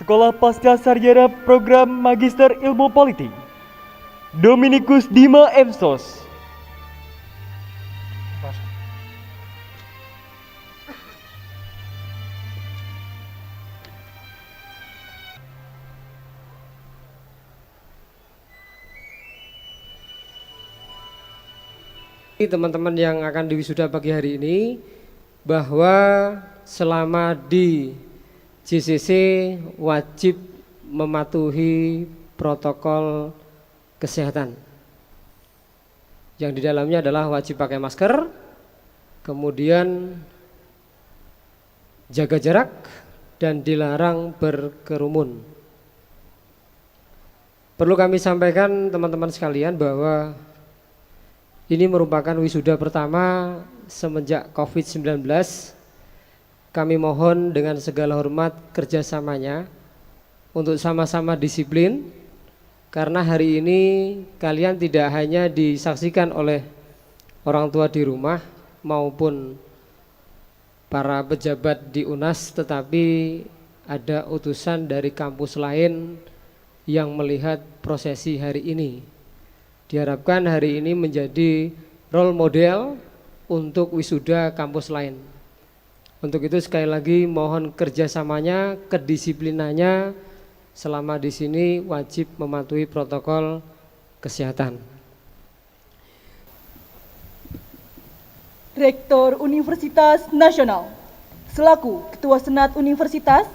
Sekolah Pasca Sarjana Program Magister Ilmu Politik, Dominikus Dima Emsos. Teman-teman yang akan diwisuda pagi hari ini, bahwa selama di JCC wajib mematuhi protokol kesehatan, yang di dalamnya adalah wajib pakai masker, kemudian jaga jarak, dan dilarang berkerumun. Perlu kami sampaikan teman-teman sekalian bahwa ini merupakan wisuda pertama semenjak COVID-19. Kami mohon dengan segala hormat kerjasamanya untuk sama-sama disiplin, karena hari ini kalian tidak hanya disaksikan oleh orang tua di rumah maupun para pejabat di UNAS, tetapi ada utusan dari kampus lain yang melihat prosesi hari ini. Diharapkan hari ini menjadi role model untuk wisuda kampus lain. Untuk itu sekali lagi mohon kerjasamanya, kedisiplinannya selama di sini wajib mematuhi protokol kesehatan. Rektor Universitas Nasional selaku Ketua Senat Universitas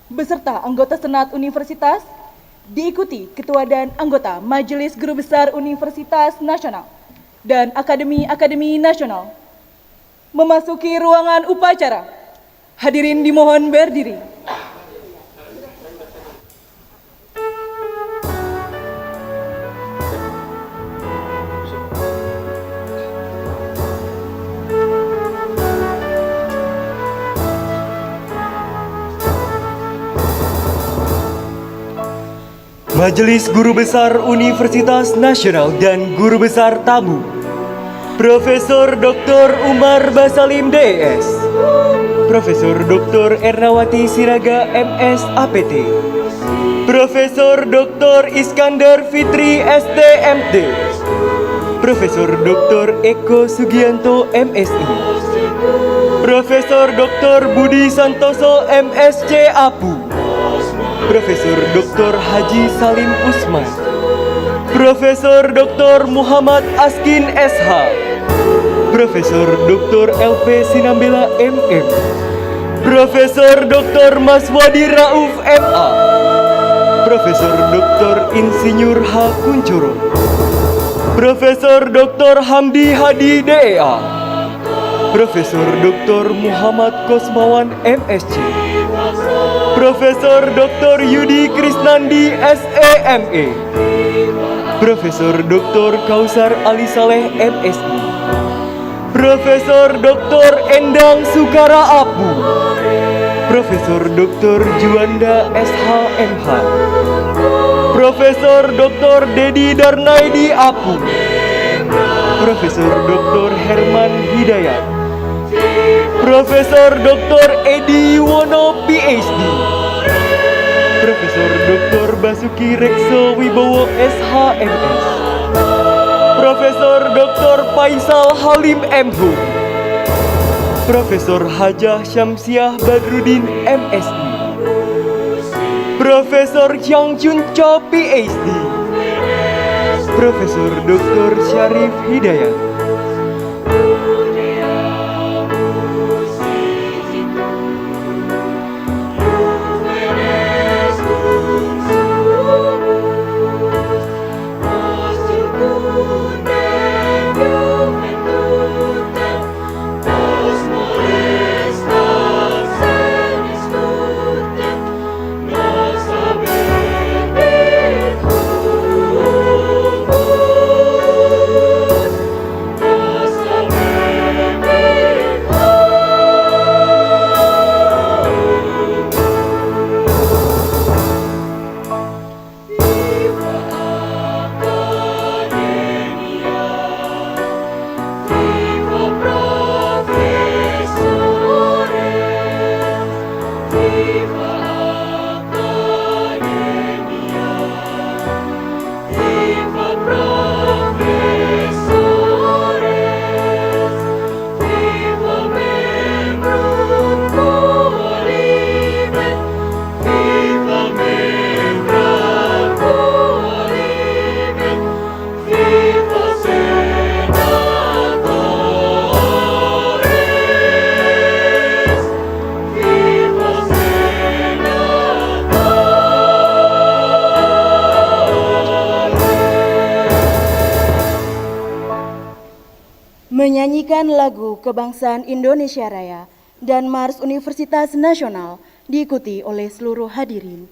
beserta anggota Senat Universitas, diikuti Ketua dan anggota Majelis Guru Besar Universitas Nasional dan Akademi Nasional. Memasuki ruangan upacara, hadirin dimohon berdiri. Majelis Guru Besar Universitas Nasional dan Guru Besar Tamu, Profesor Dr. Umar Basalim DS, Profesor Dr. Ernawati Siraga MS APT, Profesor Dr. Iskandar Fitri STMT, Profesor Dr. Eko Sugianto MSI, Profesor Dr. Budi Santoso MSc APU, Profesor Dr. Haji Salim Usman, Profesor Dr. Muhammad Askin SH, Profesor Dr. LP Sinambela MM, Profesor Dr. Maswadi Rauf MA, Profesor Dr. Insinyur H. Kuncoro, Profesor Dr. Hamdi Hadi DEA, Profesor Dr. Muhammad Kosmawan MSc, Profesor Dr. Yudi Krisnandi SEME, Profesor Dr. Kausar Ali Saleh MSI, Profesor Dr. Endang Sukara APU, Profesor Dr. Juanda SHMH, Profesor Dr. Dedi Darnaidi APU, Profesor Dr. Herman Hidayat, Profesor Dr. Edi Yuwono PhD, Profesor Dr. Basuki Rekso Wibowo SHMS, Profesor Dr. Faisal Halim MHum, Profesor Hajah Syamsiah Badrudin MSI, Profesor Chang Chun Cho PhD, Profesor Dr. Syarif Hidayat, menyanyikan lagu Kebangsaan Indonesia Raya dan Mars Universitas Nasional diikuti oleh seluruh hadirin.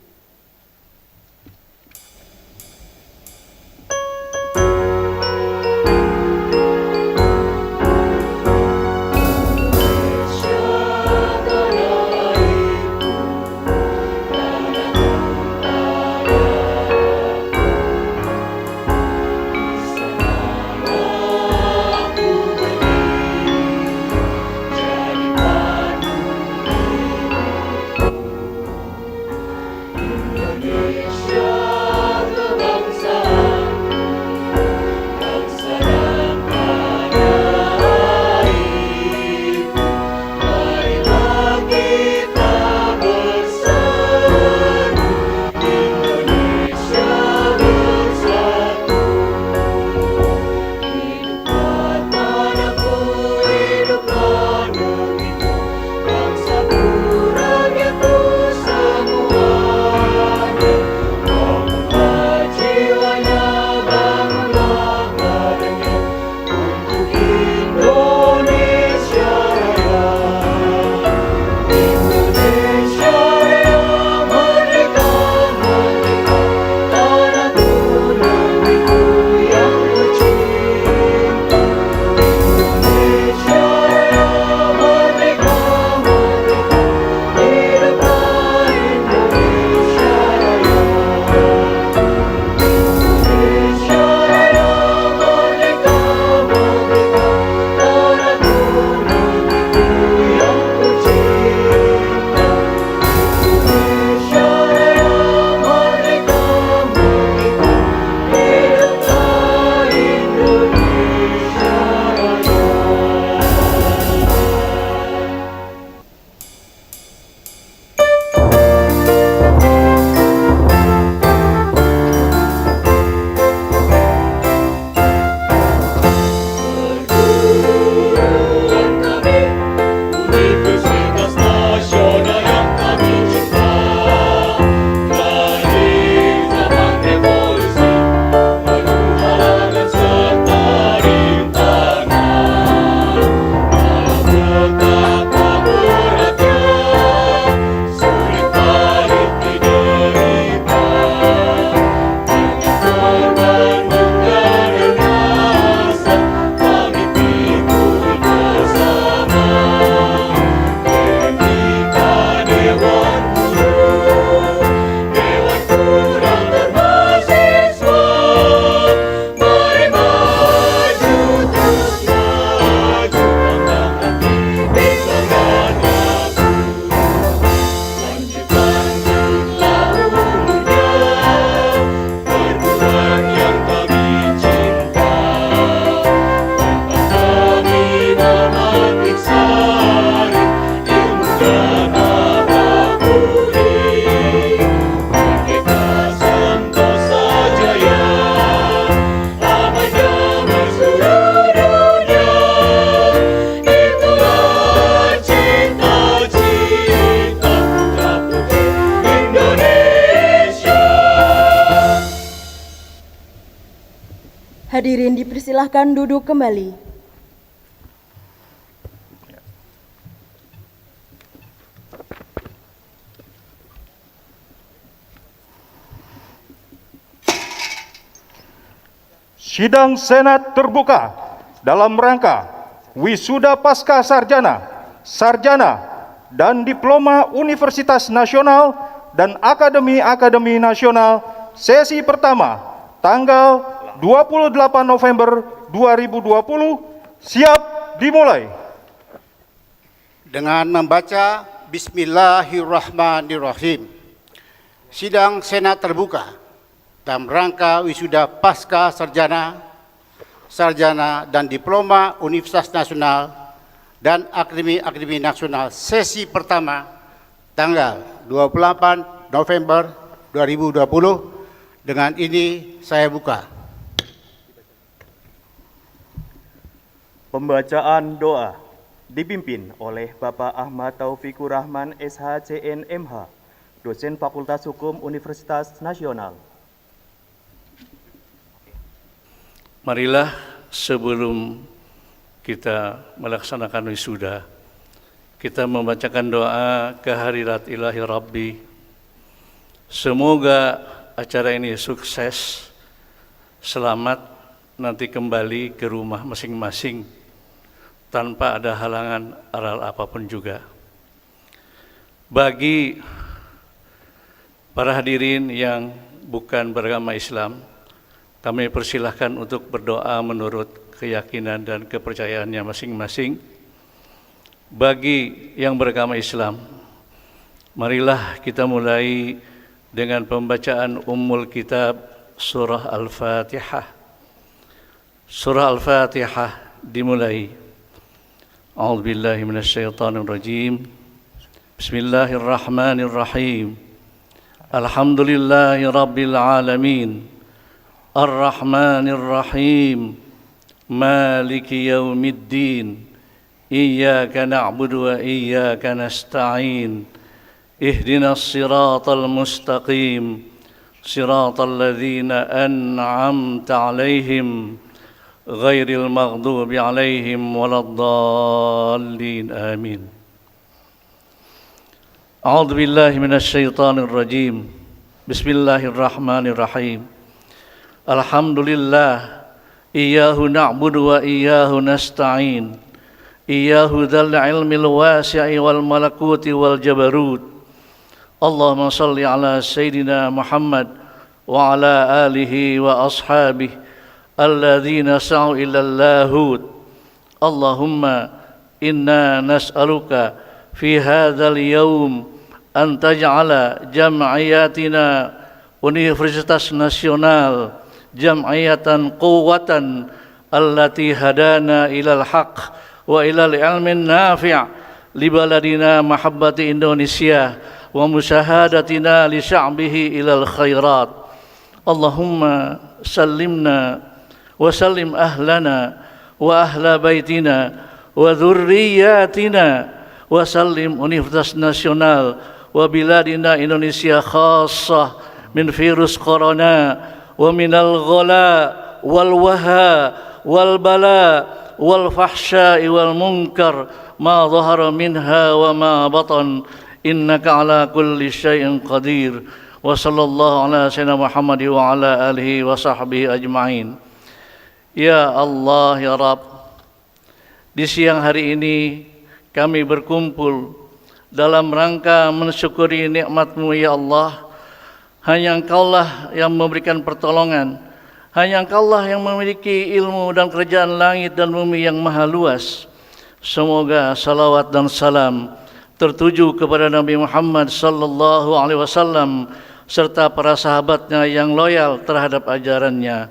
Hadirin dipersilahkan duduk kembali. Sidang Senat terbuka dalam rangka wisuda pasca sarjana, sarjana, dan diploma Universitas Nasional dan Akademi-Akademi Nasional sesi pertama tanggal 28 November 2020 siap dimulai. Dengan membaca Bismillahirrahmanirrahim, sidang Senat terbuka dalam rangka wisuda pasca sarjana, sarjana dan diploma Universitas Nasional dan Akademi-Akademi Nasional sesi pertama tanggal 28 November 2020. Dengan ini saya buka. Pembacaan doa dipimpin oleh Bapak Ahmad Taufikur Rahman SHCN MH, dosen Fakultas Hukum Universitas Nasional. Marilah sebelum kita melaksanakan wisuda, kita membacakan doa kehadirat ilahi Rabbi. Semoga acara ini sukses, selamat nanti kembali ke rumah masing-masing tanpa ada halangan aral apapun juga. Bagi para hadirin yang bukan beragama Islam, kami persilahkan untuk berdoa menurut keyakinan dan kepercayaannya masing-masing. Bagi yang beragama Islam, marilah kita mulai dengan pembacaan Ummul Kitab Surah Al-Fatihah. Surah Al-Fatihah dimulai. A'udzubillahi minasyaitonirrajim. Bismillahirrahmanirrahim. Alhamdulillahi rabbil alamin. Ar-Rahmanir-Rahim. Maliki yaumiddin. Iyyaka na'budu wa iyyaka nasta'in. Ihdinas siratal mustaqim. Siratal ladzina an'amta 'alaihim ghairil maghdubi 'alaihim waladdallin. Amin. A'udzu billahi minasyaitonir rajim. Bismillahirrahmanirrahim. Alhamdulillah, iyyahu na'budu wa iyyahu nasta'in. Iyyahu dzal ilmil wasi'i wal malakuti wal jabarut. Allahumma salli ala sayyidina Muhammad wa ala alihi wa ashabihi alladzina sa'u ilal lahud. Allahumma inna nas'aluka fi hadzal yawm an taj'ala jam'iyatina Universitas Nasional jam'iyatan quwwatan allati hadana ilal haqq wa ilal ilmin nafi' li baladina mahabbati Indonesia wa musyahadatina li sya'bihi ilal khairat. Allahumma sallimna wa sallim ahlana wa ahla baitina wa dhurriyyatina wa sallim Universitas Nasional wa biladina Indonesia khassah min virus corona wa minal ghala wal waha wal bala wal fahsya'i wal munkar ma dhahara minha wa ma batan innaka ala kulli syai'in qadir. Wa sallallahu ala sayyidina Muhammad wa ala alihi wa sahbihi ajma'in. Ya Allah, ya Rabb, di siang hari ini kami berkumpul dalam rangka mensyukuri nikmat-Mu ya Allah. Hanya Engkaulah yang memberikan pertolongan, hanya Engkaulah yang memiliki ilmu dan kerajaan langit dan bumi yang maha luas. Semoga salawat dan salam tertuju kepada Nabi Muhammad sallallahu alaihi wasallam serta para sahabatnya yang loyal terhadap ajarannya.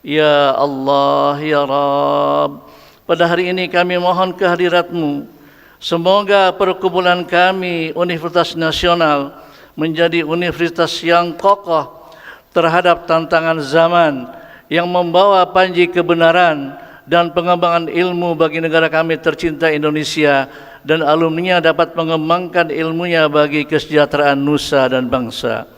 Ya Allah, ya Rabb, pada hari ini kami mohon kehadirat-Mu. Semoga perkumpulan kami Universitas Nasional menjadi universitas yang kokoh terhadap tantangan zaman, yang membawa panji kebenaran dan pengembangan ilmu bagi negara kami tercinta Indonesia, dan alumninya dapat mengembangkan ilmunya bagi kesejahteraan nusa dan bangsa.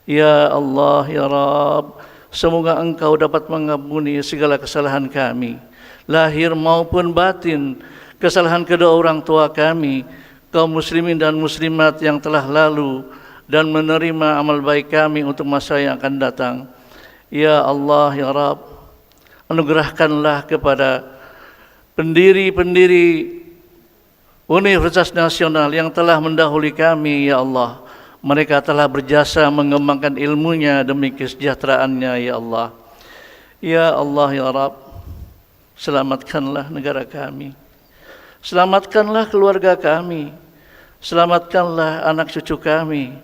Ya Allah, ya Rabb, semoga Engkau dapat mengampuni segala kesalahan kami, lahir maupun batin, kesalahan kedua orang tua kami, kaum muslimin dan muslimat yang telah lalu, dan menerima amal baik kami untuk masa yang akan datang. Ya Allah, ya Rabb, anugerahkanlah kepada pendiri-pendiri Universitas Nasional yang telah mendahului kami, ya Allah. Mereka telah berjasa mengembangkan ilmunya demi kesejahteraannya, ya Allah. Ya Allah, ya Rabb, selamatkanlah negara kami, selamatkanlah keluarga kami, selamatkanlah anak cucu kami,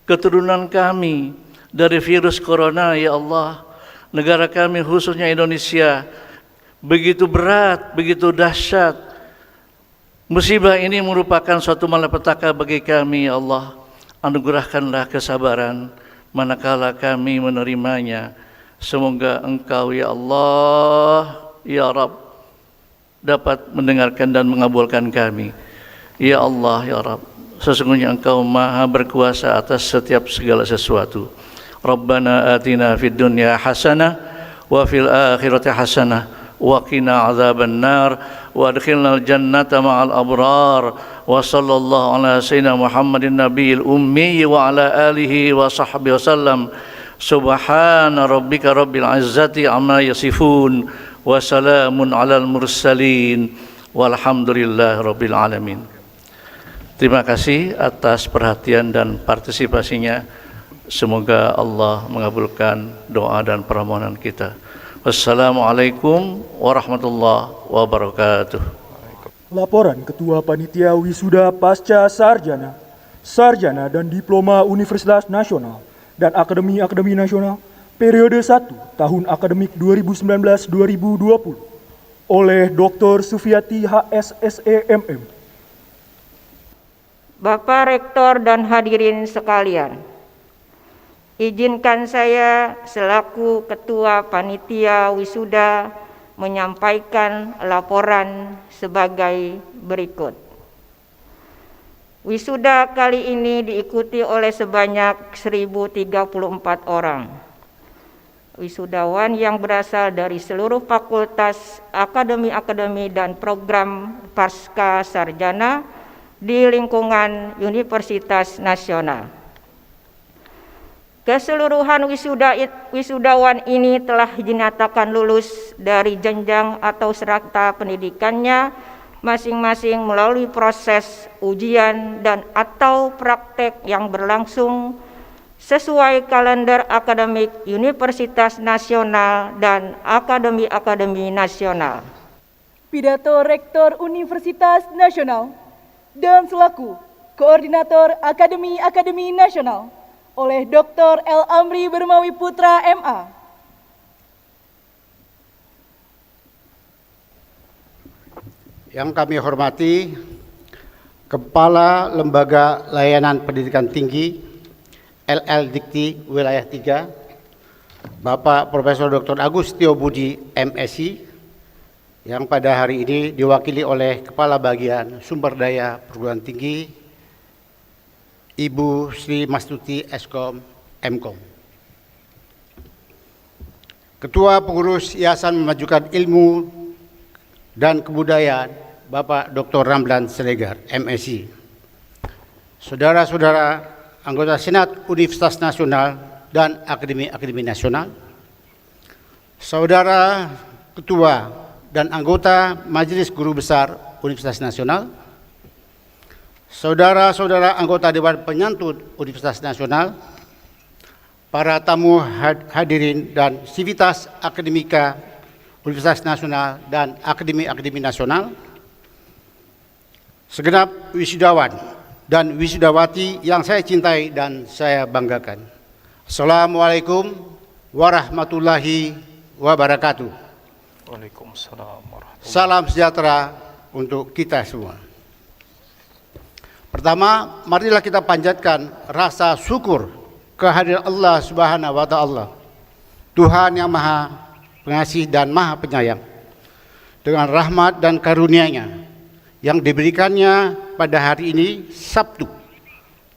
keturunan kami dari virus corona, ya Allah. Negara kami khususnya Indonesia begitu berat, begitu dahsyat. Musibah ini merupakan suatu malapetaka bagi kami, ya Allah. Anugerahkanlah kesabaran manakala kami menerimanya. Semoga Engkau, ya Allah, ya Rabb, dapat mendengarkan dan mengabulkan kami. Ya Allah, ya Rabb, sesungguhnya Engkau maha berkuasa atas setiap segala sesuatu. Rabbana atina fid dunya hasanah wa fil akhirati hasanah وقنا عذاب النار وادخلنا الجنة مع الأبرار وصلى الله على سيدنا محمد النبي الأمي وعلى آله وصحبه وسلم سبحان ربك رب العزة عما يصفون وسلام على المرسلين والحمد لله رب العالمين. Terima kasih atas perhatian dan partisipasinya. Semoga Allah mengabulkan doa dan permohonan kita. Wassalamualaikum warahmatullahi wabarakatuh. Laporan Ketua Panitia Wisuda Pasca Sarjana, Sarjana dan Diploma Universitas Nasional dan Akademi-Akademi Nasional periode 1 tahun akademik 2019-2020 oleh Dr. Sufiati HSSE MM. Bapak Rektor dan hadirin sekalian, izinkan saya selaku Ketua Panitia Wisuda menyampaikan laporan sebagai berikut. Wisuda kali ini diikuti oleh sebanyak 1034 orang. Wisudawan yang berasal dari seluruh fakultas, akademi-akademi dan program pasca sarjana di lingkungan Universitas Nasional. Keseluruhan wisudawan ini telah dinyatakan lulus dari jenjang atau serata pendidikannya masing-masing melalui proses ujian dan atau praktek yang berlangsung sesuai kalender akademik Universitas Nasional dan akademi-akademi nasional. Pidato Rektor Universitas Nasional dan selaku Koordinator Akademi-Akademi Nasional oleh Dr. L. Amri Bermawi Putra MA. Yang kami hormati Kepala Lembaga Layanan Pendidikan Tinggi LL Dikti Wilayah 3, Bapak Profesor Dr. Agus Tio Budi MSI, yang pada hari ini diwakili oleh Kepala Bagian Sumber Daya Perguruan Tinggi, Ibu Sri Mastuti Eskom Mkom. Ketua Pengurus Yayasan Memajukan Ilmu dan Kebudayaan, Bapak Dr. Ramlan Siregar, MSI. Saudara-saudara anggota Senat Universitas Nasional dan Akademi-Akademi Nasional, Saudara Ketua dan anggota Majelis Guru Besar Universitas Nasional, saudara-saudara anggota Dewan Penyantun Universitas Nasional, para tamu hadirin dan sivitas akademika Universitas Nasional dan Akademi-Akademi Nasional, segenap wisudawan dan wisudawati yang saya cintai dan saya banggakan. Assalamualaikum warahmatullahi wabarakatuh. Waalaikumsalam warahmatullahi wabarakatuh. Salam sejahtera untuk kita semua. Pertama, marilah kita panjatkan rasa syukur kehadiran Allah Subhanahu wa Ta'ala, Tuhan yang Maha Pengasih dan Maha Penyayang, dengan rahmat dan karunia-Nya yang diberikannya pada hari ini, Sabtu,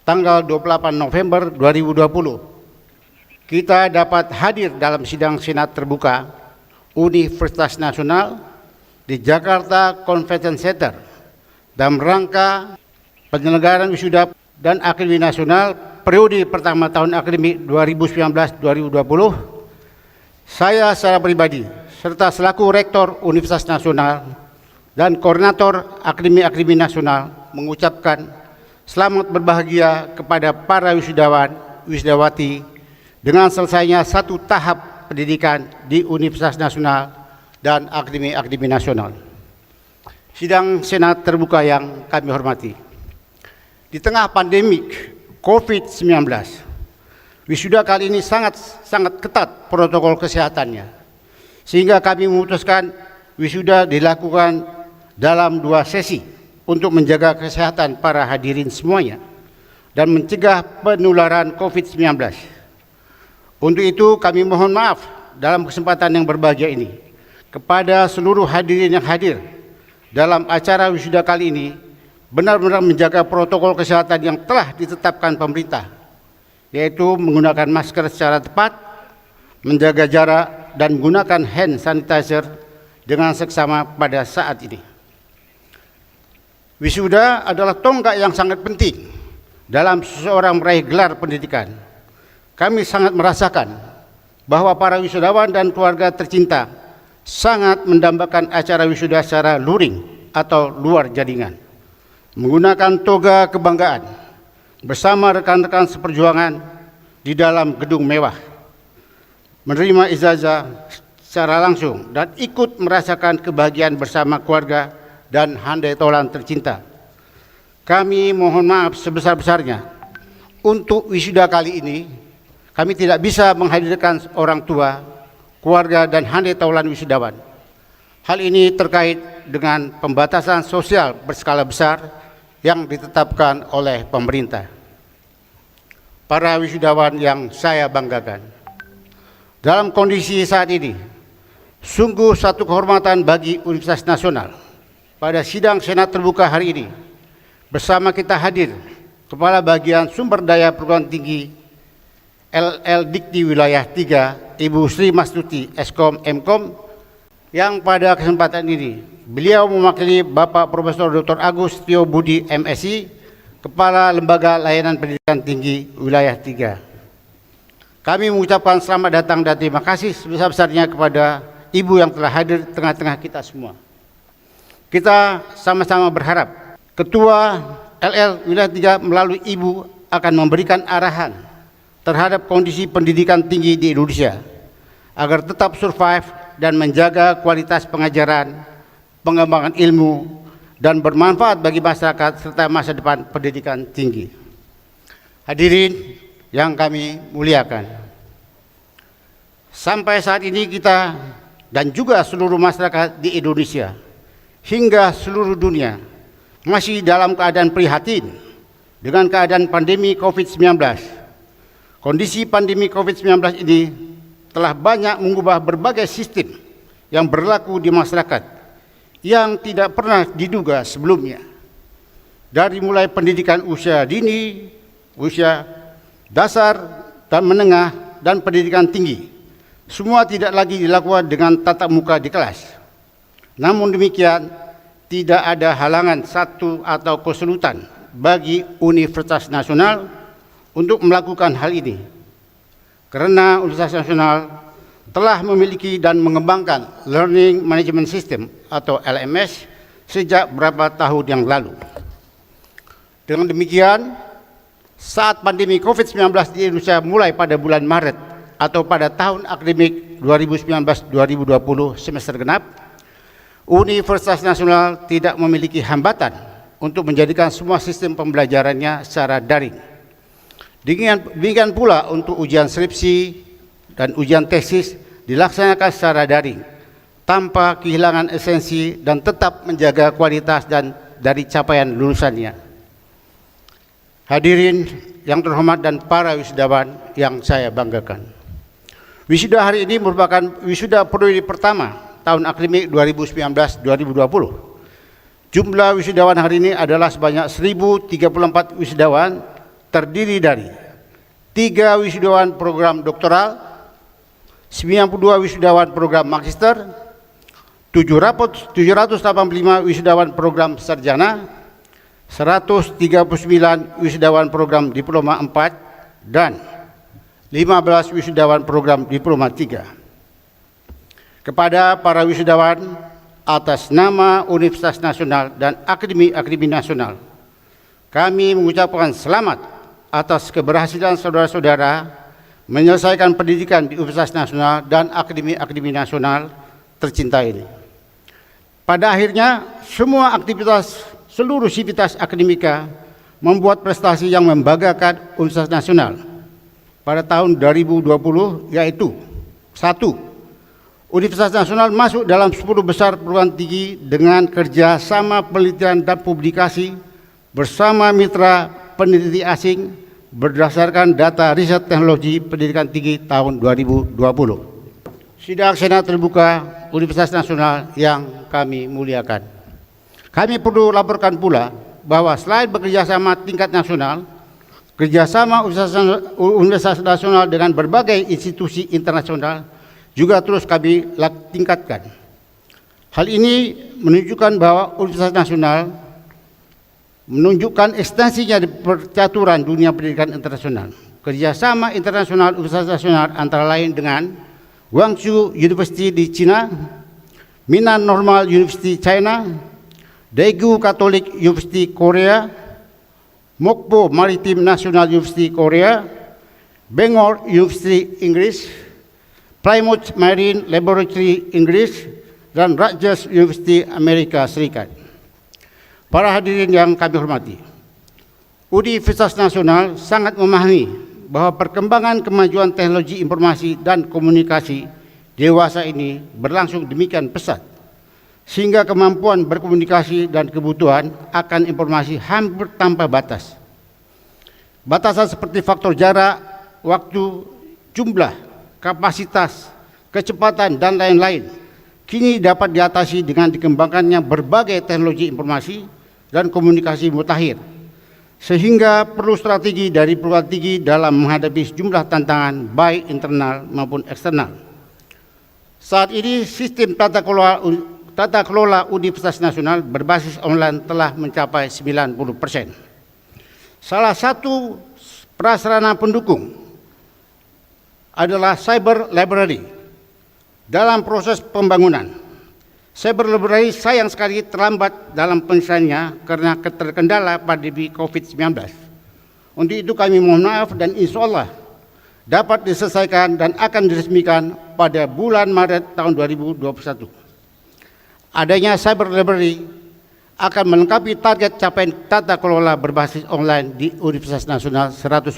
tanggal 28 November 2020. Kita dapat hadir dalam sidang Senat terbuka Universitas Nasional di Jakarta Convention Center dalam rangka penyelenggaraan wisuda dan Akademi Nasional periode pertama tahun akademik 2019-2020. Saya secara pribadi serta selaku Rektor Universitas Nasional dan Koordinator Akademi-Akademi Nasional mengucapkan selamat berbahagia kepada para wisudawan, wisudawati dengan selesainya satu tahap pendidikan di Universitas Nasional dan Akademi-Akademi Nasional. Sidang Senat terbuka yang kami hormati, di tengah pandemik COVID-19, wisuda kali ini sangat ketat protokol kesehatannya, sehingga kami memutuskan wisuda dilakukan dalam 2 sesi untuk menjaga kesehatan para hadirin semuanya dan mencegah penularan COVID-19. Untuk itu kami mohon maaf dalam kesempatan yang berbahagia ini kepada seluruh hadirin yang hadir dalam acara wisuda kali ini, benar-benar menjaga protokol kesehatan yang telah ditetapkan pemerintah, yaitu menggunakan masker secara tepat, menjaga jarak, dan menggunakan hand sanitizer dengan seksama pada saat ini. Wisuda adalah tonggak yang sangat penting dalam seseorang meraih gelar pendidikan. Kami sangat merasakan bahwa para wisudawan dan keluarga tercinta sangat mendambakan acara wisuda secara luring atau luar jaringan, menggunakan toga kebanggaan bersama rekan-rekan seperjuangan di dalam gedung mewah, menerima ijazah secara langsung dan ikut merasakan kebahagiaan bersama keluarga dan handai taulan tercinta. Kami mohon maaf sebesar-besarnya untuk wisuda kali ini kami tidak bisa menghadirkan orang tua, keluarga dan handai taulan wisudawan. Hal ini terkait dengan pembatasan sosial berskala besar yang ditetapkan oleh pemerintah. Para wisudawan yang saya banggakan, dalam kondisi saat ini, sungguh satu kehormatan bagi Universitas Nasional pada sidang Senat terbuka hari ini bersama kita hadir Kepala Bagian Sumber Daya Perguruan Tinggi LL Dikti Wilayah 3 Ibu Sri Mastuti Eskom Mkom, yang pada kesempatan ini beliau mewakili Bapak Profesor Dr. Agus Tio Budi MSI, Kepala Lembaga Layanan Pendidikan Tinggi Wilayah 3. Kami mengucapkan selamat datang dan terima kasih sebesar-besarnya kepada Ibu yang telah hadir di tengah-tengah kita semua. Kita sama-sama berharap Ketua LL Wilayah 3 melalui Ibu akan memberikan arahan terhadap kondisi pendidikan tinggi di Indonesia agar tetap survive dan menjaga kualitas pengajaran, pengembangan ilmu, dan bermanfaat bagi masyarakat serta masa depan pendidikan tinggi. Hadirin yang kami muliakan, sampai saat ini kita dan juga seluruh masyarakat di Indonesia hingga seluruh dunia masih dalam keadaan prihatin dengan keadaan pandemi COVID-19. Kondisi pandemi COVID-19 ini telah banyak mengubah berbagai sistem yang berlaku di masyarakat yang tidak pernah diduga sebelumnya. Dari mulai pendidikan usia dini, usia dasar dan menengah, dan pendidikan tinggi, semua tidak lagi dilakukan dengan tatap muka di kelas. Namun demikian, tidak ada halangan satu atau kesulitan bagi Universitas Nasional untuk melakukan hal ini, karena Universitas Nasional telah memiliki dan mengembangkan Learning Management System atau LMS sejak beberapa tahun yang lalu. Dengan demikian, saat pandemi COVID-19 di Indonesia mulai pada bulan Maret atau pada tahun akademik 2019-2020 semester genap, Universitas Nasional tidak memiliki hambatan untuk menjadikan semua sistem pembelajarannya secara daring. Demikian pula untuk ujian skripsi dan ujian tesis dilaksanakan secara daring tanpa kehilangan esensi dan tetap menjaga kualitas dan dari capaian lulusannya. Hadirin yang terhormat dan para wisudawan yang saya banggakan, wisuda hari ini merupakan wisuda periode pertama tahun akademik 2019-2020. Jumlah wisudawan hari ini adalah sebanyak 1.034 wisudawan, terdiri dari 3 wisudawan program doktoral, 92 wisudawan program magister, 785 wisudawan program sarjana, 139 wisudawan program diploma 4, dan 15 wisudawan program diploma 3. Kepada para wisudawan, atas nama Universitas Nasional dan Akademi Nasional, kami mengucapkan selamat atas keberhasilan saudara-saudara menyelesaikan pendidikan di Universitas Nasional dan Akademi Nasional tercinta ini. Pada akhirnya, semua aktivitas, seluruh sivitas akademika membuat prestasi yang membanggakan Universitas Nasional pada tahun 2020, yaitu 1. Universitas Nasional masuk dalam 10 besar perguruan tinggi dengan kerjasama penelitian dan publikasi bersama mitra peneliti asing berdasarkan data riset teknologi pendidikan tinggi tahun 2020. Sidang Senat terbuka Universitas Nasional yang kami muliakan, kami perlu laporkan pula bahwa selain bekerjasama tingkat nasional, kerjasama Universitas Nasional dengan berbagai institusi internasional juga terus kami tingkatkan. Hal ini menunjukkan bahwa Universitas Nasional menunjukkan ekstensinya di percaturan dunia pendidikan internasional. Kerjasama internasional Universitas Nasional antara lain dengan Guangzhou University di China, Minnan Normal University China, Daegu Catholic University Korea, Mokpo Maritime National University Korea, Bangor University Inggris, Plymouth Marine Laboratory Inggris, dan Rutgers University Amerika Serikat. Para hadirin yang kami hormati, Universitas Nasional sangat memahami bahwa perkembangan kemajuan teknologi informasi dan komunikasi dewasa ini berlangsung demikian pesat, sehingga kemampuan berkomunikasi dan kebutuhan akan informasi hampir tanpa batas. Batasan seperti faktor jarak, waktu, jumlah, kapasitas, kecepatan, dan lain-lain kini dapat diatasi dengan dikembangkannya berbagai teknologi informasi dan komunikasi mutakhir, sehingga perlu strategi dari perguruan tinggi dalam menghadapi sejumlah tantangan baik internal maupun eksternal. Saat ini sistem tata kelola Universitas Nasional berbasis online telah mencapai 90%. Salah satu prasarana pendukung adalah Cyber Library. Dalam proses pembangunan, Cyber Library sayang sekali terlambat dalam penyelesaiannya karena terkendala pandemi COVID-19. Untuk itu kami mohon maaf dan insya Allah dapat diselesaikan dan akan diresmikan pada bulan Maret tahun 2021. Adanya Cyber Library akan melengkapi target capaian tata kelola berbasis online di Universitas Nasional 100%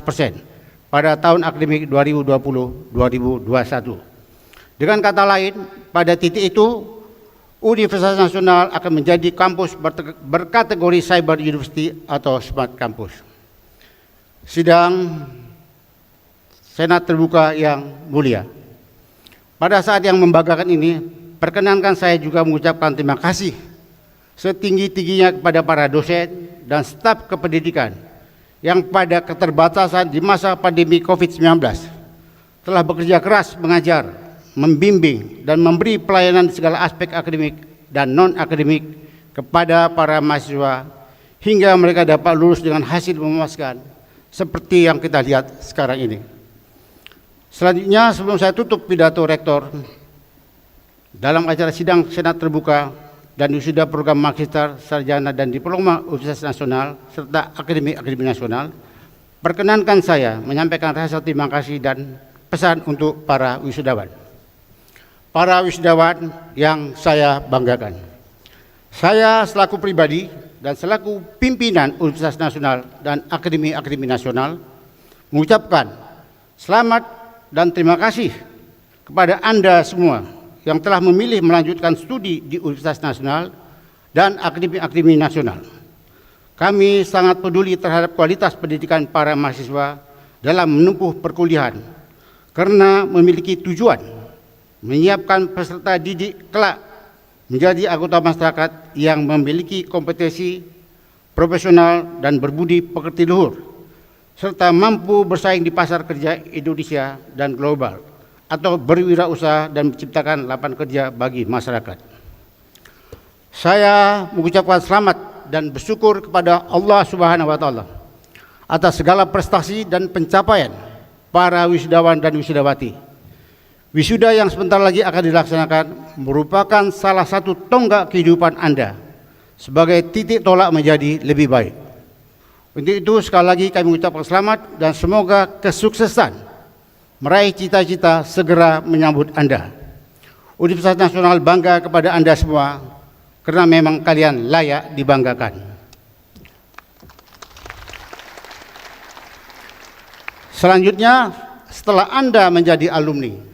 pada tahun akademik 2020-2021. Dengan kata lain, pada titik itu Universitas Nasional akan menjadi kampus berkategori Cyber University atau Smart Campus. Sidang Senat terbuka yang mulia, pada saat yang membanggakan ini, perkenankan saya juga mengucapkan terima kasih setinggi-tingginya kepada para dosen dan staf kependidikan yang pada keterbatasan di masa pandemi COVID-19 telah bekerja keras mengajar, membimbing, dan memberi pelayanan di segala aspek akademik dan non-akademik kepada para mahasiswa hingga mereka dapat lulus dengan hasil memuaskan seperti yang kita lihat sekarang ini. Selanjutnya, sebelum saya tutup pidato rektor dalam acara sidang Senat terbuka dan wisuda program magister, sarjana, dan diploma Universitas Nasional serta akademi nasional, perkenankan saya menyampaikan rasa terima kasih dan pesan untuk para wisudawan. Para wisudawan yang saya banggakan, saya selaku pribadi dan selaku pimpinan Universitas Nasional dan Akademi Nasional mengucapkan selamat dan terima kasih kepada Anda semua yang telah memilih melanjutkan studi di Universitas Nasional dan Akademi Nasional. Kami sangat peduli terhadap kualitas pendidikan para mahasiswa dalam menempuh perkuliahan karena memiliki tujuan menyiapkan peserta didik kelak menjadi anggota masyarakat yang memiliki kompetensi profesional dan berbudi pekerti luhur, serta mampu bersaing di pasar kerja Indonesia dan global, atau berwirausaha dan menciptakan lapangan kerja bagi masyarakat. Saya mengucapkan selamat dan bersyukur kepada Allah Subhanahu wa Ta'ala atas segala prestasi dan pencapaian para wisudawan dan wisudawati. Wisuda yang sebentar lagi akan dilaksanakan merupakan salah satu tonggak kehidupan Anda sebagai titik tolak menjadi lebih baik. Untuk itu sekali lagi kami mengucapkan selamat dan semoga kesuksesan meraih cita-cita segera menyambut Anda. Universitas Nasional bangga kepada Anda semua karena memang kalian layak dibanggakan. Selanjutnya, setelah Anda menjadi alumni,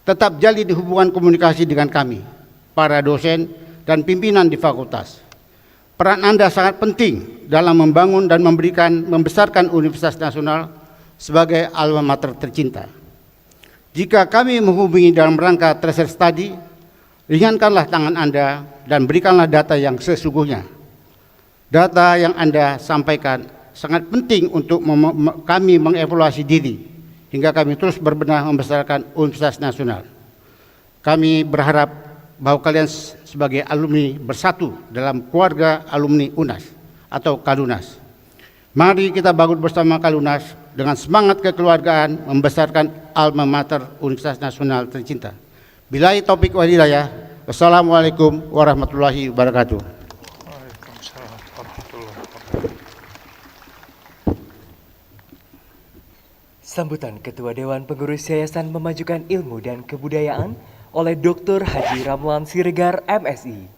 tetap jalin hubungan komunikasi dengan kami, para dosen dan pimpinan di fakultas. Peran Anda sangat penting dalam membangun dan membesarkan Universitas Nasional sebagai alma mater tercinta. Jika kami menghubungi dalam rangka tertiary study, ringankanlah tangan Anda dan berikanlah data yang sesungguhnya. Data yang Anda sampaikan sangat penting untuk kami mengevaluasi diri hingga kami terus berbenah membesarkan Universitas Nasional. Kami berharap bahwa kalian sebagai alumni bersatu dalam keluarga alumni UNAS atau Kalunas. Mari kita bangun bersama Kalunas dengan semangat kekeluargaan membesarkan alma mater Universitas Nasional tercinta. Billahi taufik wal hidayah. Wassalamualaikum warahmatullahi wabarakatuh. Sambutan Ketua Dewan Pengurus Yayasan Memajukan Ilmu dan Kebudayaan oleh Dr. Haji Ramlan Siregar, MSI.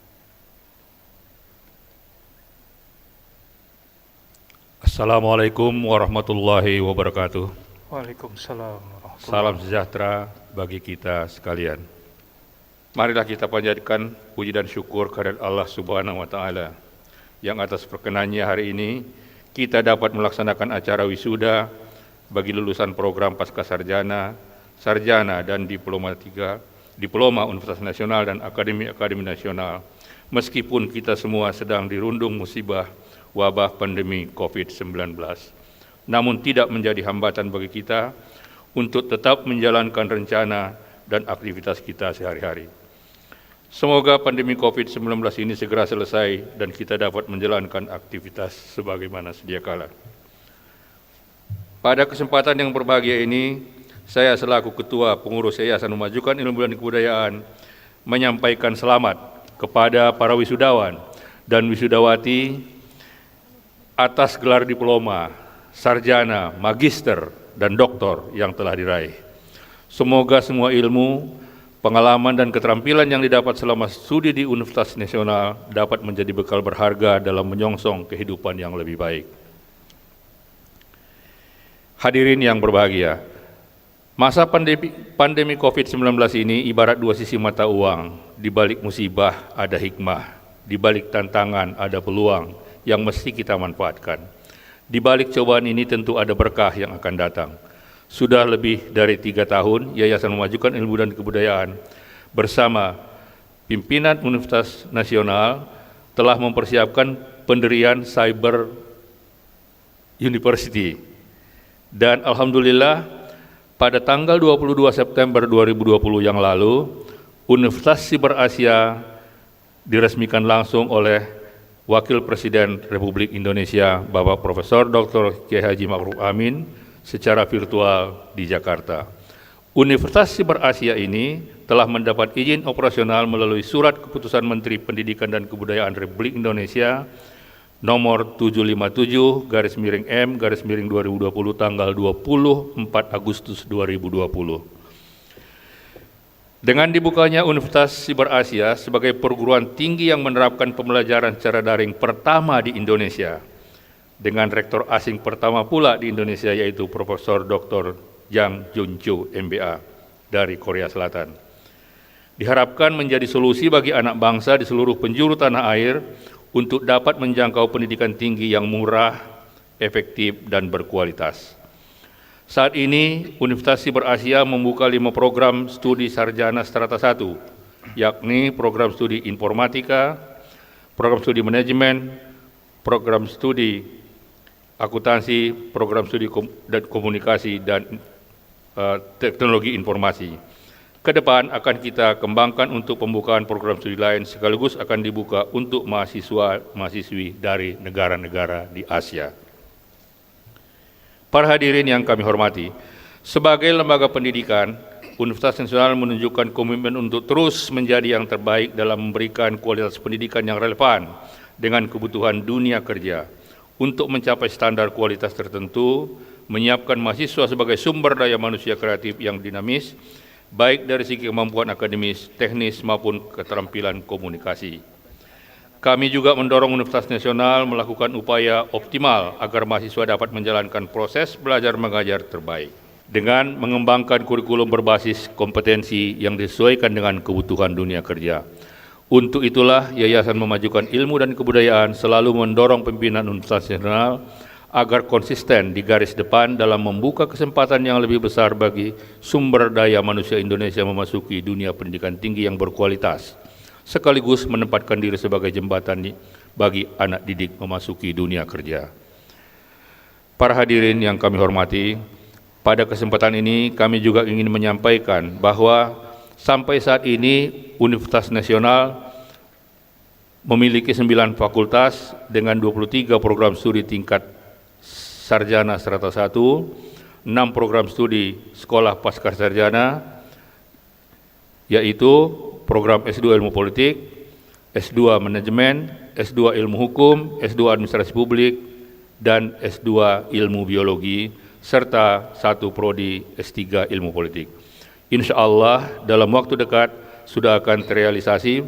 Assalamualaikum warahmatullahi wabarakatuh. Waalaikumsalam. Salam sejahtera bagi kita sekalian. Marilah kita panjatkan puji dan syukur kehadirat Allah Subhanahu wa taala yang atas perkenannya hari ini kita dapat melaksanakan acara wisuda bagi lulusan program Pascasarjana, Sarjana dan Diploma Universitas Nasional dan Akademi Nasional. Meskipun kita semua sedang dirundung musibah wabah pandemi COVID-19, namun tidak menjadi hambatan bagi kita untuk tetap menjalankan rencana dan aktivitas kita sehari-hari. Semoga pandemi COVID-19 ini segera selesai dan kita dapat menjalankan aktivitas sebagaimana sedia kala. Pada kesempatan yang berbahagia ini, saya selaku Ketua Pengurus Yayasan Memajukan Ilmu dan Kebudayaan menyampaikan selamat kepada para wisudawan dan wisudawati atas gelar diploma, sarjana, magister, dan doktor yang telah diraih. Semoga semua ilmu, pengalaman, dan keterampilan yang didapat selama studi di Universitas Nasional dapat menjadi bekal berharga dalam menyongsong kehidupan yang lebih baik. Hadirin yang berbahagia, masa pandemi COVID-19 ini ibarat dua sisi mata uang. Di balik musibah ada hikmah, di balik tantangan ada peluang yang mesti kita manfaatkan. Di balik cobaan ini tentu ada berkah yang akan datang. Sudah lebih dari 3 tahun, Yayasan Memajukan Ilmu dan Kebudayaan bersama pimpinan Universitas Nasional telah mempersiapkan pendirian Cyber University. Dan Alhamdulillah, pada tanggal 22 September 2020 yang lalu, Universitas Siber Asia diresmikan langsung oleh Wakil Presiden Republik Indonesia Bapak Profesor Dr. Kiai Haji Ma'ruf Amin secara virtual di Jakarta. Universitas Siber Asia ini telah mendapat izin operasional melalui Surat Keputusan Menteri Pendidikan dan Kebudayaan Republik Indonesia nomor 757/M/2020 tanggal 24 Agustus 2020. Dengan dibukanya Universitas Siber Asia sebagai perguruan tinggi yang menerapkan pembelajaran secara daring pertama di Indonesia, dengan rektor asing pertama pula di Indonesia yaitu Profesor Dr. Jang Juncho MBA dari Korea Selatan, diharapkan menjadi solusi bagi anak bangsa di seluruh penjuru tanah air untuk dapat menjangkau pendidikan tinggi yang murah, efektif, dan berkualitas. Saat ini, Universitas Siber Asia membuka 5 program studi sarjana strata 1, yakni program studi informatika, program studi manajemen, program studi akuntansi, program studi dan komunikasi, dan teknologi informasi. Ke depan akan kita kembangkan untuk pembukaan program studi lain, sekaligus akan dibuka untuk mahasiswa-mahasiswi dari negara-negara di Asia. Para hadirin yang kami hormati, sebagai lembaga pendidikan, Universitas Nasional menunjukkan komitmen untuk terus menjadi yang terbaik dalam memberikan kualitas pendidikan yang relevan dengan kebutuhan dunia kerja untuk mencapai standar kualitas tertentu, menyiapkan mahasiswa sebagai sumber daya manusia kreatif yang dinamis, baik dari segi kemampuan akademis, teknis, maupun keterampilan komunikasi. Kami juga mendorong Universitas Nasional melakukan upaya optimal agar mahasiswa dapat menjalankan proses belajar mengajar terbaik dengan mengembangkan kurikulum berbasis kompetensi yang disesuaikan dengan kebutuhan dunia kerja. Untuk itulah Yayasan Memajukan Ilmu dan Kebudayaan selalu mendorong pimpinan Universitas Nasional agar konsisten di garis depan dalam membuka kesempatan yang lebih besar bagi sumber daya manusia Indonesia memasuki dunia pendidikan tinggi yang berkualitas, sekaligus menempatkan diri sebagai jembatan bagi anak didik memasuki dunia kerja. Para hadirin yang kami hormati, pada kesempatan ini kami juga ingin menyampaikan bahwa Sampai saat ini Universitas Nasional memiliki 9 fakultas dengan 23 program studi tingkat sarjana strata 1, 6 program studi sekolah pasca sarjana, yaitu program S2 Ilmu Politik, S2 Manajemen, S2 Ilmu Hukum, S2 Administrasi Publik, dan S2 Ilmu Biologi, serta 1 prodi S3 Ilmu Politik. Insya Allah dalam waktu dekat sudah akan terrealisasi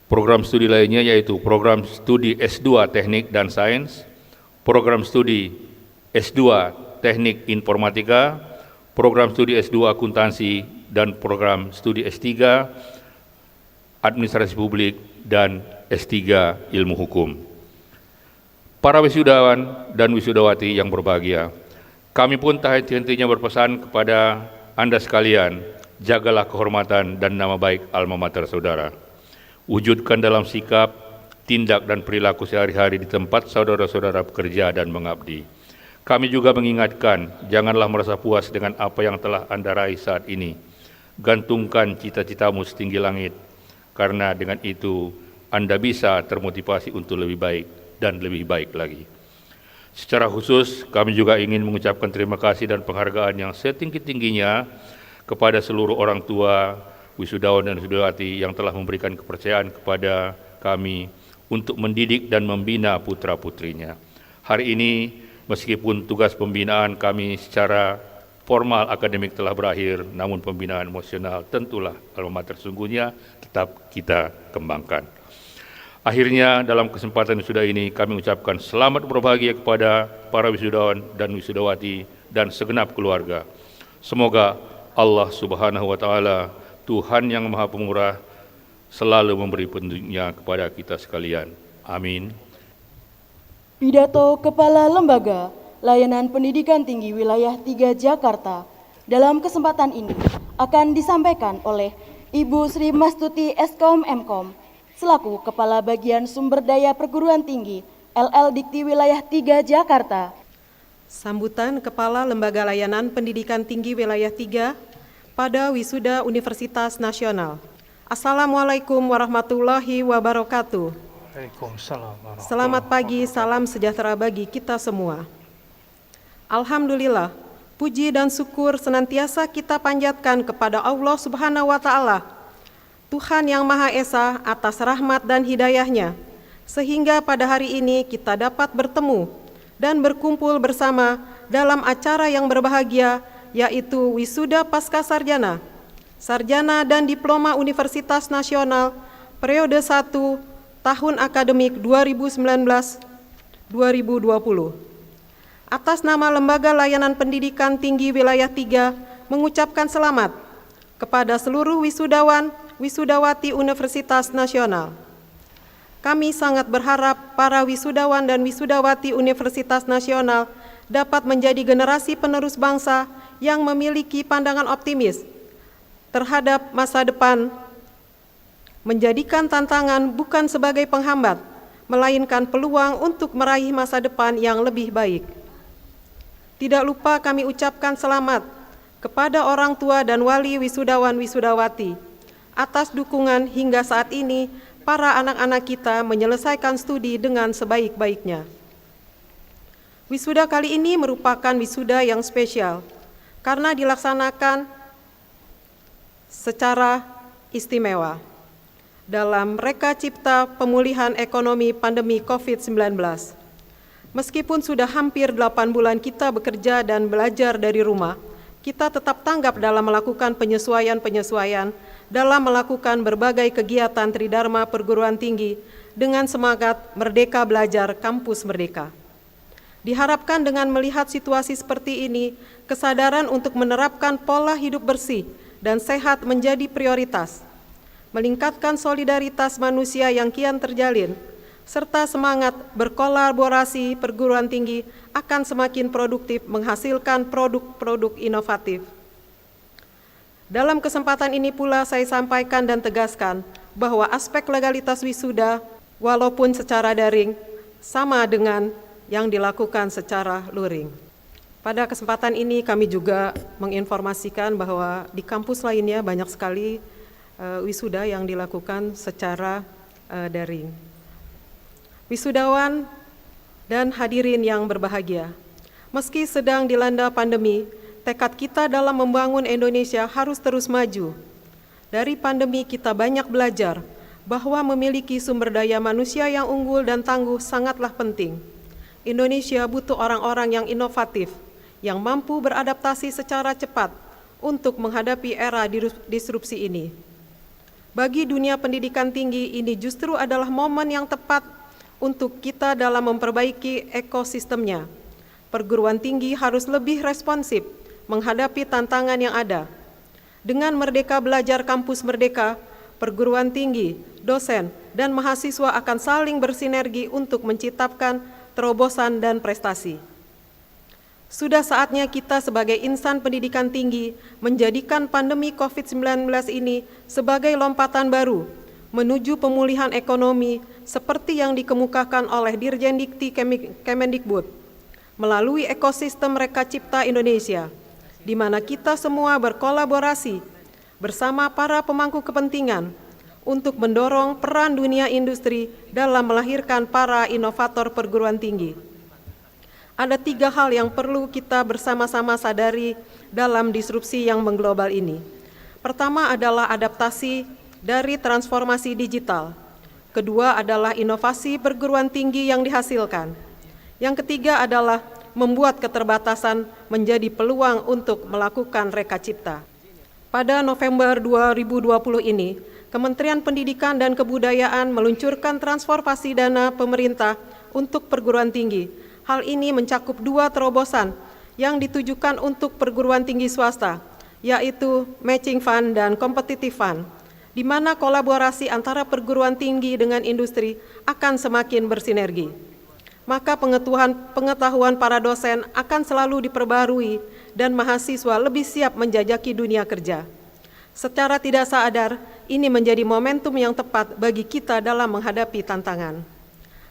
program studi lainnya, yaitu program studi S2 Teknik dan Sains, program studi S2 Teknik Informatika, program studi S2 Akuntansi, dan program studi S3 Administrasi Publik dan S3 Ilmu Hukum. Para wisudawan dan wisudawati yang berbahagia, kami pun tak henti-hentinya berpesan kepada Anda sekalian, jagalah kehormatan dan nama baik alma mater saudara. Wujudkan dalam sikap, tindak, dan perilaku sehari-hari di tempat saudara-saudara bekerja dan mengabdi. Kami juga mengingatkan, janganlah merasa puas dengan apa yang telah Anda raih saat ini. Gantungkan cita-citamu setinggi langit, karena dengan itu Anda bisa termotivasi untuk lebih baik dan lebih baik lagi. Secara khusus, kami juga ingin mengucapkan terima kasih dan penghargaan yang setinggi-tingginya kepada seluruh orang tua, wisudawan dan wisudawati yang telah memberikan kepercayaan kepada kami untuk mendidik dan membina putra-putrinya. Hari ini, meskipun tugas pembinaan kami secara formal akademik telah berakhir, namun pembinaan emosional tentulah alma mater sesungguhnya tetap kita kembangkan. Akhirnya dalam kesempatan wisuda ini kami ucapkan selamat berbahagia kepada para wisudawan dan wisudawati dan segenap keluarga. Semoga Allah Subhanahu wa Ta'ala, Tuhan yang Maha Pemurah, selalu memberi petunjuknya kepada kita sekalian. Amin. Pidato Kepala Lembaga Layanan Pendidikan Tinggi Wilayah 3 Jakarta dalam kesempatan ini akan disampaikan oleh Ibu Sri Mastuti Eskom Mkom selaku Kepala Bagian Sumber Daya Perguruan Tinggi LL Dikti Wilayah 3 Jakarta. Sambutan Kepala Lembaga Layanan Pendidikan Tinggi Wilayah 3 pada wisuda Universitas Nasional. Assalamualaikum warahmatullahi wabarakatuh. Waalaikumsalam. Selamat pagi, salam sejahtera bagi kita semua. Alhamdulillah, puji dan syukur senantiasa kita panjatkan kepada Allah Subhanahu wa Ta'ala, Tuhan yang Maha Esa, atas rahmat dan hidayahnya, sehingga pada hari ini kita dapat bertemu dan berkumpul bersama dalam acara yang berbahagia, yaitu Wisuda Pasca Sarjana, Sarjana dan Diploma Universitas Nasional periode 1 tahun akademik 2019-2020. Atas nama Lembaga Layanan Pendidikan Tinggi Wilayah 3 mengucapkan selamat kepada seluruh wisudawan, wisudawati Universitas Nasional. Kami sangat berharap para wisudawan dan wisudawati Universitas Nasional dapat menjadi generasi penerus bangsa yang memiliki pandangan optimis terhadap masa depan, menjadikan tantangan bukan sebagai penghambat, melainkan peluang untuk meraih masa depan yang lebih baik. Tidak lupa kami ucapkan selamat kepada orang tua dan wali wisudawan-wisudawati atas dukungan hingga saat ini para anak-anak kita menyelesaikan studi dengan sebaik-baiknya. Wisuda kali ini merupakan wisuda yang spesial karena dilaksanakan secara istimewa dalam Reka Cipta Pemulihan Ekonomi Pandemi COVID-19. Meskipun sudah hampir 8 bulan kita bekerja dan belajar dari rumah, kita tetap tanggap dalam melakukan penyesuaian-penyesuaian dalam melakukan berbagai kegiatan Tridharma Perguruan Tinggi dengan semangat Merdeka Belajar Kampus Merdeka. Diharapkan dengan melihat situasi seperti ini, kesadaran untuk menerapkan pola hidup bersih dan sehat menjadi prioritas, meningkatkan solidaritas manusia yang kian terjalin, serta semangat berkolaborasi perguruan tinggi akan semakin produktif menghasilkan produk-produk inovatif. Dalam kesempatan ini pula saya sampaikan dan tegaskan bahwa aspek legalitas wisuda walaupun secara daring sama dengan yang dilakukan secara luring. Pada kesempatan ini kami juga menginformasikan bahwa di kampus lainnya banyak sekali wisuda yang dilakukan secara daring. Wisudawan dan hadirin yang berbahagia, meski sedang dilanda pandemi, tekad kita dalam membangun Indonesia harus terus maju. Dari pandemi kita banyak belajar bahwa memiliki sumber daya manusia yang unggul dan tangguh sangatlah penting. Indonesia butuh orang-orang yang inovatif, yang mampu beradaptasi secara cepat untuk menghadapi era disrupsi ini. Bagi dunia pendidikan tinggi, ini justru adalah momen yang tepat untuk kita dalam memperbaiki ekosistemnya. Perguruan tinggi harus lebih responsif menghadapi tantangan yang ada. Dengan Merdeka Belajar Kampus Merdeka, perguruan tinggi, dosen, dan mahasiswa akan saling bersinergi untuk menciptakan terobosan dan prestasi. Sudah saatnya kita sebagai insan pendidikan tinggi menjadikan pandemi COVID-19 ini sebagai lompatan baru menuju pemulihan ekonomi seperti yang dikemukakan oleh Dirjen Dikti Kemendikbud melalui ekosistem Reka Cipta Indonesia, di mana kita semua berkolaborasi bersama para pemangku kepentingan untuk mendorong peran dunia industri dalam melahirkan para inovator perguruan tinggi. Ada 3 hal yang perlu kita bersama-sama sadari dalam disrupsi yang mengglobal ini. Pertama adalah adaptasi dari transformasi digital. Kedua adalah inovasi perguruan tinggi yang dihasilkan. Yang ketiga adalah membuat keterbatasan menjadi peluang untuk melakukan Reka Cipta. Pada November 2020 ini, Kementerian Pendidikan dan Kebudayaan meluncurkan transformasi dana pemerintah untuk perguruan tinggi. Hal ini mencakup 2 terobosan yang ditujukan untuk perguruan tinggi swasta, yaitu Matching Fund dan Competitive Fund, di mana kolaborasi antara perguruan tinggi dengan industri akan semakin bersinergi. Maka pengetahuan para dosen akan selalu diperbarui dan mahasiswa lebih siap menjajaki dunia kerja. Secara tidak sadar, ini menjadi momentum yang tepat bagi kita dalam menghadapi tantangan.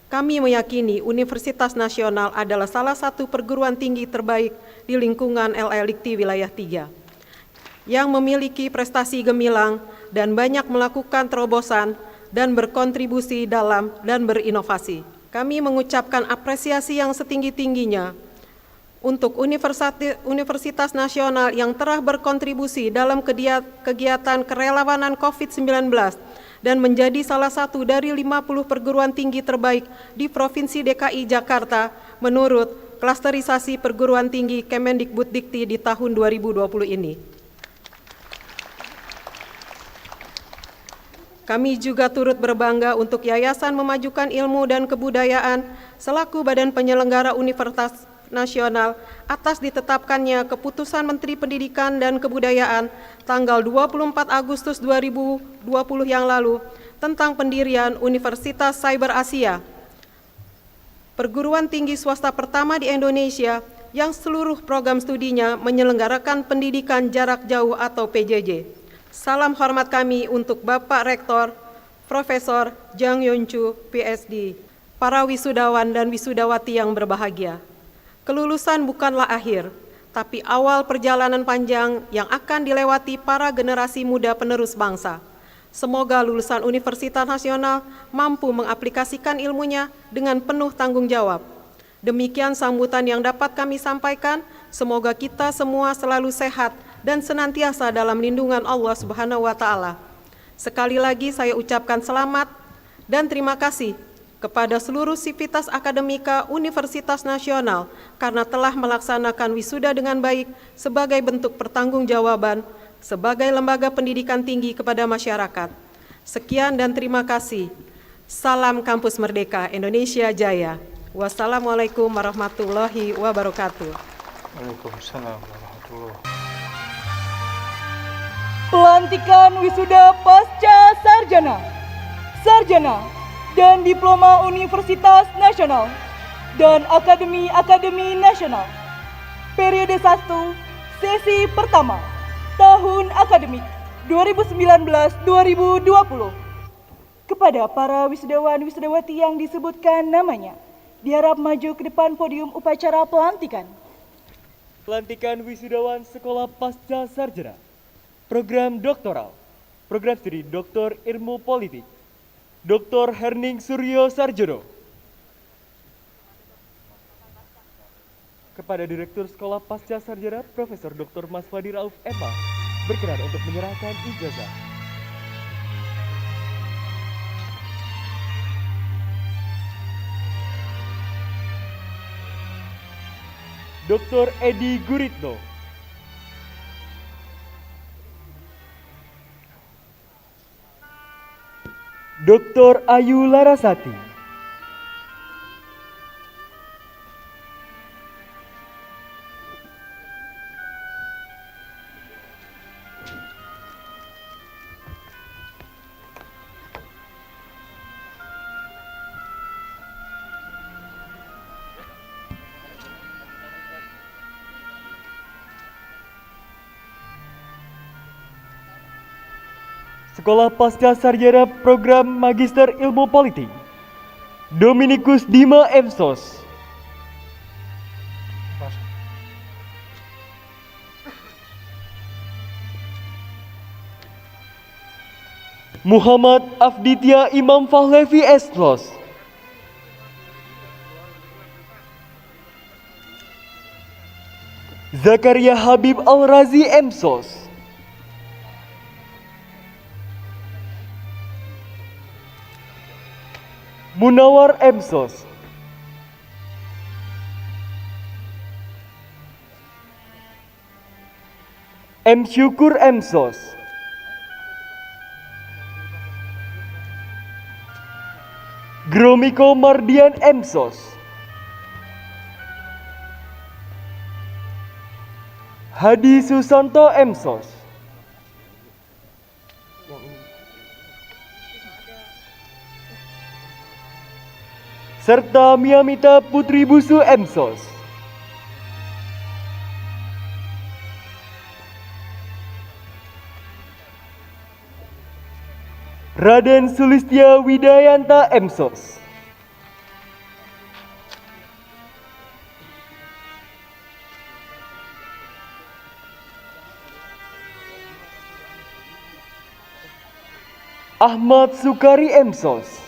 Kami meyakini Universitas Nasional adalah salah satu perguruan tinggi terbaik di lingkungan LL Dikti Wilayah 3, yang memiliki prestasi gemilang dan banyak melakukan terobosan dan berkontribusi dalam dan berinovasi. Kami mengucapkan apresiasi yang setinggi-tingginya untuk Universitas Nasional yang telah berkontribusi dalam kegiatan kerelawanan COVID-19 dan menjadi salah satu dari 50 perguruan tinggi terbaik di Provinsi DKI Jakarta menurut klasterisasi perguruan tinggi Kemendikbud-Dikti di tahun 2020 ini. Kami juga turut berbangga untuk Yayasan Memajukan Ilmu dan Kebudayaan selaku Badan Penyelenggara Universitas Nasional atas ditetapkannya Keputusan Menteri Pendidikan dan Kebudayaan tanggal 24 Agustus 2020 yang lalu tentang pendirian Universitas Cyber Asia, perguruan tinggi swasta pertama di Indonesia yang seluruh program studinya menyelenggarakan pendidikan jarak jauh atau PJJ. Salam hormat kami untuk Bapak Rektor, Profesor Jang Yonchu, PSD, para wisudawan dan wisudawati yang berbahagia. Kelulusan bukanlah akhir, tapi awal perjalanan panjang yang akan dilewati para generasi muda penerus bangsa. Semoga lulusan Universitas Nasional mampu mengaplikasikan ilmunya dengan penuh tanggung jawab. Demikian sambutan yang dapat kami sampaikan. Semoga kita semua selalu sehat dan senantiasa dalam lindungan Allah Subhanahu wa Ta'ala. Sekali lagi saya ucapkan selamat dan terima kasih kepada seluruh sivitas akademika Universitas Nasional karena telah melaksanakan wisuda dengan baik sebagai bentuk pertanggungjawaban sebagai lembaga pendidikan tinggi kepada masyarakat. Sekian dan terima kasih. Salam Kampus Merdeka Indonesia Jaya. Wassalamualaikum warahmatullahi wabarakatuh. Waalaikumsalam warahmatullahi wabarakatuh. Pelantikan wisuda pasca sarjana, sarjana, dan diploma Universitas Nasional dan Akademi-Akademi Nasional. Periode 1, sesi pertama, tahun akademik 2019-2020. Kepada para wisudawan-wisudawati yang disebutkan namanya, diharap maju ke depan podium upacara pelantikan. Pelantikan wisudawan Sekolah Pasca Sarjana, Program Doktoral, Program Studi Dr. Ilmu Politik, Dr. Herning Suryo Sarjono. Kepada Direktur Sekolah Pasca Sarjana Profesor Dr. Maswadi Rauf MA berkenan untuk menyerahkan ijazah. Dr. Edi Guritno. Dr. Ayu Larasati. Sekolah Pasca Sarjana Program Magister Ilmu Politik, Dominikus Dima Emsos. Muhammad Afditya Imam Fahlevi Eslos. Zakaria Habib Al-Razi Emsos. Munawar Emsos. M. Syukur Emsos. Gromiko Mardian Emsos. Hadi Susanto Emsos. Serta Miamita Putri Busu Emsos. Raden Sulistya Widayanta Emsos. Ahmad Sukari Emsos.